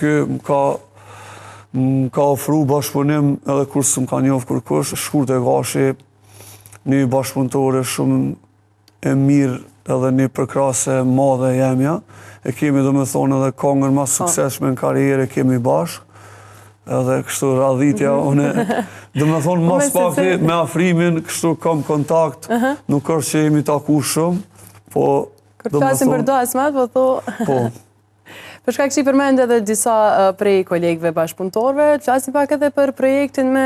kë më ka ofru bashkëpunim edhe kur s'm ka njoft kërkush. Shkurt e Gashi, një bashkëpunëtore shumë e mirë edhe një përkrase madhe jemja. E kemi domethënë edhe këngën më suksesshme në karrierë kemi bashkë. Edhe kështu radhitja une, domethënë mos paki me afrimin, kështu kam kontakt, nuk është që jemi taku shumë, po kur flasim për dasmat, po tho. Po. Për shkak që i përmend edhe disa prej kolegëve bashkëpunëtorëve, flasim pak edhe për projektin me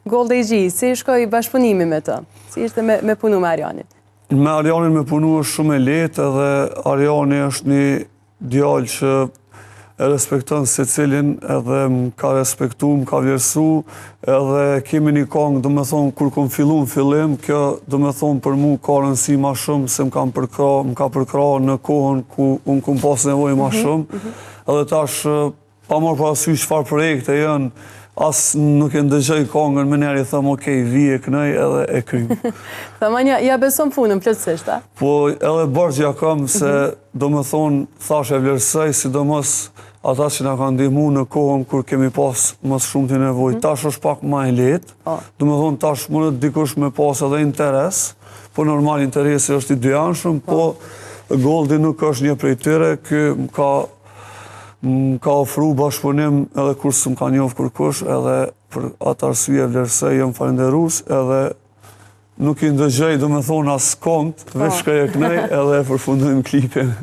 Gold AG, si shkoi bashkëpunimi me të? Si ishte me punu me Arianin? Me Arianin me punu është shumë e lehtë, edhe Ariani është një djalë që e respekton secilin, edhe më ka respektu, më ka vlerësu, edhe kemi një këngë, domethënë kur kom fillu në fillim, kjo domethënë për mu ka rëndësi ma shumë se më ka përkra në kohën ku unë kom pas nevojë ma shumë, edhe tash pa marrë parasysh çfarë projekte janë, as nuk e ndëgjoj këngën, më njerë i thëmë, okej, vije kënej edhe e krymë. Thamanja, ja beson punën plotësisht, a? Po edhe borxja kam se domethënë thash e vlerësoj, sidomos ata që na kanë ndihmu në kohën kur kemi pas më shumë të nevojë. Tash është pak më e lehtë. Domethënë tash mundet dikush me pas edhe interes, po normal interesi është i dyanshëm, po Goldi nuk është një prej tyre, ky më ka ofru bashkëpunim edhe kur s'm ka njoft kërkush, edhe për atë arsye vlerësoj, jam falënderues, edhe nuk i ndëgjoj domethënë as këngë, veç shkoj e kënej edhe e përfundojmë klipin.